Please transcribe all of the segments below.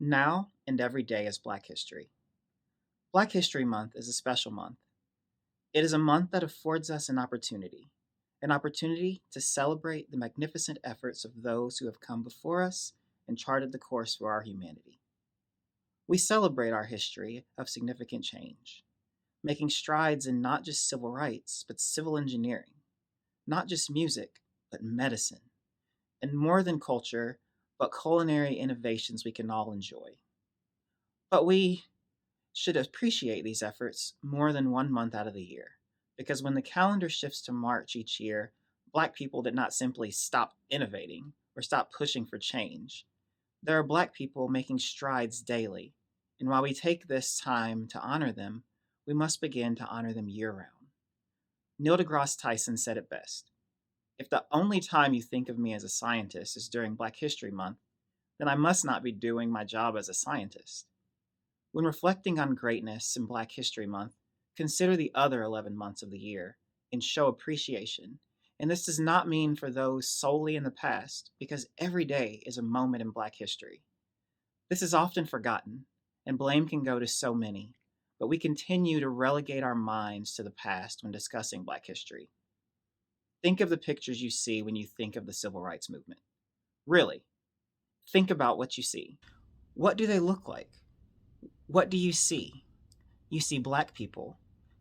Now and every day is Black History. Black History Month is a special month. It is a month that affords us an opportunity to celebrate the magnificent efforts of those who have come before us and charted the course for our humanity. We celebrate our history of significant change, making strides in not just civil rights, but civil engineering, not just music, but medicine, and more than culture, but culinary innovations we can all enjoy. But we should appreciate these efforts more than 1 month out of the year. Because when the calendar shifts to March each year, Black people did not simply stop innovating or stop pushing for change. There are Black people making strides daily, and while we take this time to honor them, we must begin to honor them year round. Neil deGrasse Tyson said it best: if the only time you think of me as a scientist is during Black History Month, then I must not be doing my job as a scientist. When reflecting on greatness in Black History Month, consider the other 11 months of the year and show appreciation. And this does not mean for those solely in the past, because every day is a moment in Black history. This is often forgotten, and blame can go to so many, but we continue to relegate our minds to the past when discussing Black history. Think of the pictures you see when you think of the Civil Rights Movement. Really, think about what you see. What do they look like? What do you see? You see Black people,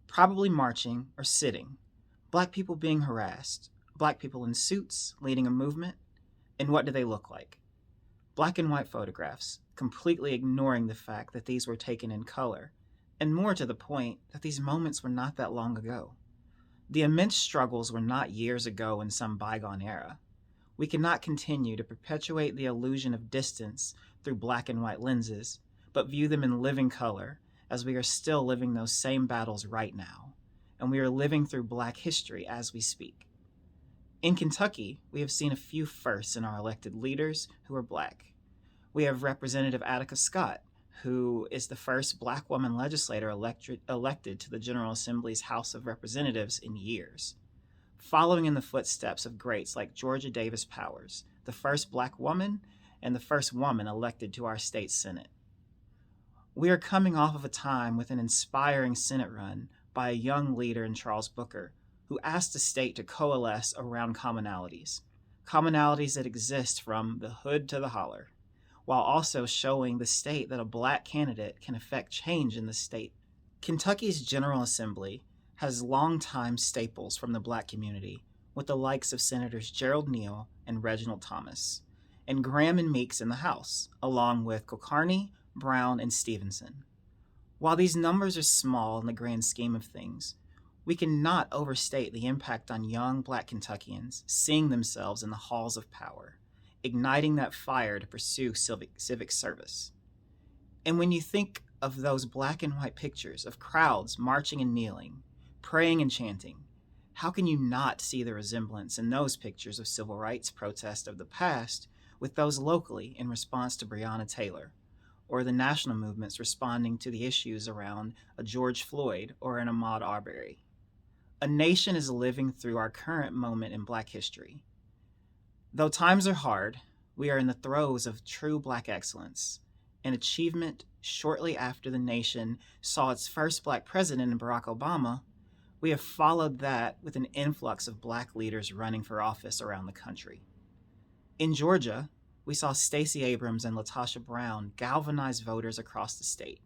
probably marching or sitting, Black people being harassed, Black people in suits leading a movement, and what do they look like? Black and white photographs, completely ignoring the fact that these were taken in color, and more to the point, that these moments were not that long ago. The immense struggles were not years ago in some bygone era. We cannot continue to perpetuate the illusion of distance through black and white lenses, but view them in living color, as we are still living those same battles right now, and we are living through Black history as we speak. In Kentucky, we have seen a few firsts in our elected leaders who are Black. We have Representative Attica Scott, who is the first Black woman legislator elected to the General Assembly's House of Representatives in years, following in the footsteps of greats like Georgia Davis Powers, the first Black woman and the first woman elected to our state Senate. We are coming off of a time with an inspiring Senate run by a young leader in Charles Booker, who asked the state to coalesce around commonalities that exist from the hood to the holler, while also showing the state that a Black candidate can effect change in the state. Kentucky's General Assembly has longtime staples from the Black community, with the likes of Senators Gerald Neal and Reginald Thomas, and Graham and Meeks in the House, along with Kulkarni, Brown, and Stevenson. While these numbers are small in the grand scheme of things, we cannot overstate the impact on young Black Kentuckians seeing themselves in the halls of power, igniting that fire to pursue civic service. And when you think of those black and white pictures of crowds marching and kneeling, praying and chanting, how can you not see the resemblance in those pictures of civil rights protest of the past with those locally in response to Breonna Taylor, or the national movements responding to the issues around a George Floyd or an Ahmaud Arbery? A nation is living through our current moment in Black history. Though times are hard, we are in the throes of true Black excellence, an achievement shortly after the nation saw its first Black president in Barack Obama. We have followed that with an influx of Black leaders running for office around the country. In Georgia, we saw Stacey Abrams and LaTosha Brown galvanize voters across the state,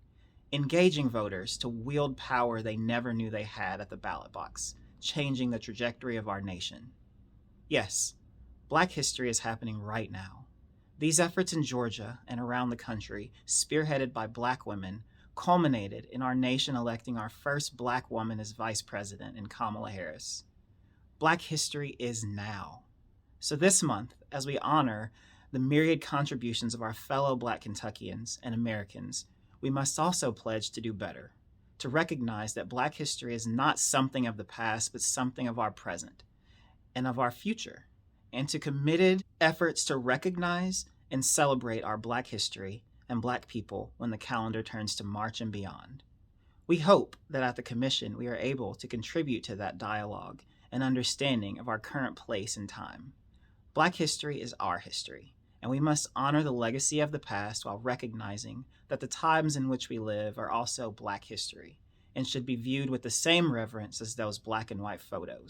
engaging voters to wield power they never knew they had at the ballot box, changing the trajectory of our nation. Yes, Black history is happening right now. These efforts in Georgia and around the country, spearheaded by Black women, culminated in our nation electing our first Black woman as vice president in Kamala Harris. Black history is now. So this month, as we honor the myriad contributions of our fellow Black Kentuckians and Americans, we must also pledge to do better, to recognize that Black history is not something of the past, but something of our present and of our future, and to committed efforts to recognize and celebrate our Black history and Black people when the calendar turns to March and beyond. We hope that at the Commission we are able to contribute to that dialogue and understanding of our current place in time. Black history is our history, and we must honor the legacy of the past while recognizing that the times in which we live are also Black history and should be viewed with the same reverence as those black and white photos.